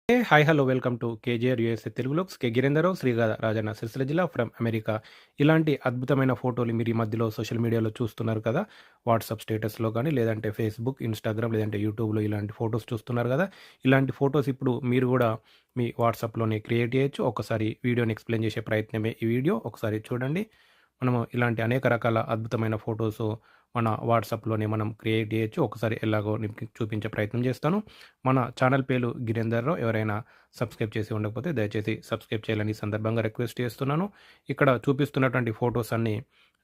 Hi hello welcome to KGR USA Telugu లోక్స్ K Girenderrao Srigadha Rajanna Sircilla జిల్లా from America. ఇలాంటి అద్భుతమైన ఫోటోలు మీరు ఈ మధ్యలో సోషల్ మీడియాలో చూస్తున్నారు కదా. వాట్సాప్ స్టేటస్లో కానీ లేదంటే ఫేస్బుక్, ఇన్స్టాగ్రామ్ లేదంటే యూట్యూబ్లో ఇలాంటి ఫొటోస్ చూస్తున్నారు కదా. ఇలాంటి ఫొటోస్ ఇప్పుడు మీరు కూడా మీ వాట్సాప్లోనే క్రియేట్ చేయొచ్చు. ఒకసారి వీడియోని ఎక్స్ప్లెయిన్ చేసే ప్రయత్నమే ఈ వీడియో. ఒకసారి చూడండి. మనము ఇలాంటి అనేక రకాల అద్భుతమైన ఫొటోస్ మన వాట్సాప్లోనే మనం క్రియేట్ చేయొచ్చు. ఒకసారి ఎలాగో మీకు చూపించే ప్రయత్నం చేస్తాను. మన ఛానల్ పేరు గిరేందర్రావు. ఎవరైనా సబ్స్క్రైబ్ చేసి ఉండకపోతే దయచేసి సబ్స్క్రైబ్ చేయాలని ఈ సందర్భంగా రిక్వెస్ట్ చేస్తున్నాను. ఇక్కడ చూపిస్తున్నటువంటి ఫొటోస్ అన్నీ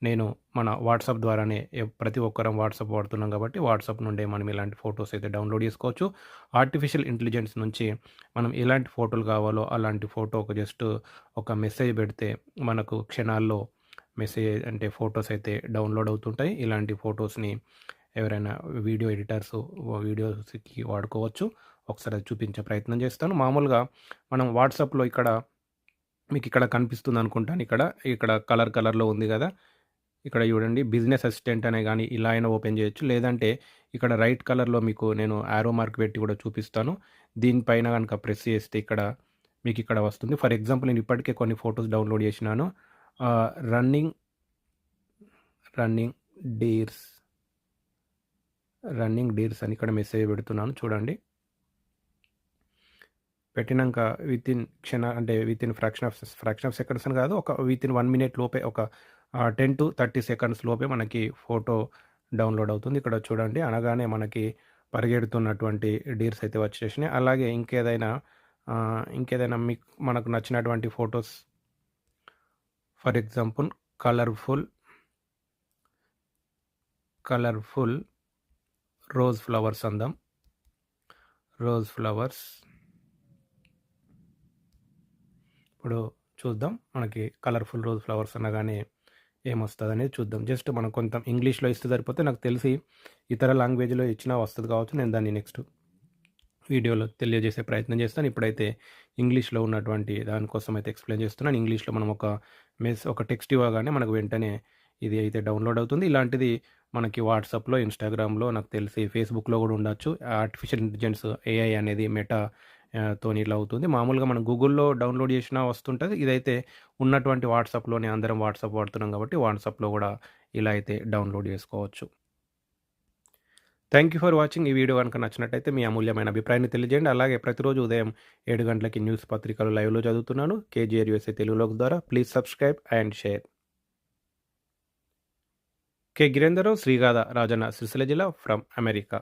నేను మన వాట్సాప్ ద్వారానే ప్రతి ఒక్కరం వాట్సాప్ వాడుతున్నాం కాబట్టి వాట్సాప్ నుండే మనం ఇలాంటి ఫొటోస్ అయితే డౌన్లోడ్ చేసుకోవచ్చు. ఆర్టిఫిషియల్ ఇంటెలిజెన్స్ నుంచి మనం ఎలాంటి ఫోటోలు కావాలో అలాంటి ఫోటోకు జస్ట్ ఒక మెసేజ్ పెడితే మనకు క్షణాల్లో మెసేజ్ అంటే ఫొటోస్ అయితే డౌన్లోడ్ అవుతుంటాయి. ఇలాంటి ఫొటోస్ని ఎవరైనా వీడియో ఎడిటర్స్ వీడియోస్కి వాడుకోవచ్చు. ఒకసారి అది చూపించే ప్రయత్నం చేస్తాను. మామూలుగా మనం వాట్సాప్లో మీకు ఇక్కడ కనిపిస్తుంది అనుకుంటాను. ఇక్కడ కలర్లో ఉంది కదా. ఇక్కడ చూడండి, బిజినెస్ అసిస్టెంట్ అనే కానీ ఇలా అయినా ఓపెన్ చేయొచ్చు. లేదంటే ఇక్కడ రైట్ కలర్లో మీకు నేను యారో మార్క్ పెట్టి కూడా చూపిస్తాను. దీనిపైన కనుక ప్రెస్ చేస్తే మీకు ఇక్కడ వస్తుంది. ఫర్ ఎగ్జాంపుల్ నేను ఇప్పటికే కొన్ని ఫొటోస్ డౌన్లోడ్ చేసినాను. రన్నింగ్ డీర్స్ అని ఇక్కడ మెసేజ్ పెడుతున్నాను చూడండి. పెట్టినాక వితిన్ ఫ్రాక్షన్ ఆఫ్ సెకండ్స్ అని కాదు, వితిన్ 1 మినిట్ లోపే 10 to 30 సెకండ్స్ లోపే మనకి ఫోటో డౌన్లోడ్ అవుతుంది. ఇక్కడ చూడండి, అనగానే మనకి పరిగెడుతున్నటువంటి డీర్స్ అయితే వచ్చేసినాయి. అలాగే ఇంకేదైనా మనకు నచ్చినటువంటి photos, for example colourful rose flowers అందాం. ఇప్పుడు చూద్దాం, మనకి కలర్ఫుల్ రోజ్ ఫ్లవర్స్ అనగానే ఏమొస్తుంది అనేది చూద్దాం. జస్ట్ మనం కొంత ఇంగ్లీష్లో ఇస్తే సరిపోతే, నాకు తెలిసి ఇతర లాంగ్వేజ్లో ఇచ్చినా వస్తుంది కావచ్చు. నేను దాన్ని నెక్స్ట్ వీడియోలో తెలియజేసే ప్రయత్నం చేస్తాను. ఇప్పుడైతే ఇంగ్లీష్లో ఉన్నటువంటి దానికోసం అయితే ఎక్స్ప్లెయిన్ చేస్తున్నాను. ఇంగ్లీష్లో మనం ఒక టెక్స్ట్ ఇవ్వగానే మనకు వెంటనే ఇది అయితే డౌన్లోడ్ అవుతుంది. ఇలాంటిది మనకి వాట్సాప్లో, ఇన్స్టాగ్రామ్లో, నాకు తెలిసి ఫేస్బుక్లో కూడా ఉండొచ్చు. ఆర్టిఫిషియల్ ఇంటెలిజెన్స్ ఏఐ అనేది మెటా తోని ఇలా అవుతుంది. మామూలుగా మనం గూగుల్లో డౌన్లోడ్ చేసినా వస్తుంటుంది. ఇదైతే ఉన్నటువంటి వాట్సాప్లోనే, అందరం వాట్సాప్ వాడుతున్నాం కాబట్టి వాట్సాప్లో కూడా ఇలా అయితే డౌన్లోడ్ చేసుకోవచ్చు. Thank you for watching. ఈ వీడియో కనుక నచ్చినట్టయితే మీ అమూల్యమైన అభిప్రాయాన్ని తెలియజేయండి. అలాగే ప్రతిరోజు ఉదయం 7 గంటలకి న్యూస్ పత్రికలు లైవ్లో చదువుతున్నాను కేజీఆర్ యూఎస్ఏ తెలుగులోకి ద్వారా. Please subscribe and share. K Girenderrao, Srigadha Rajanna Sircilla జిల్లా ఫ్రమ్ అమెరికా.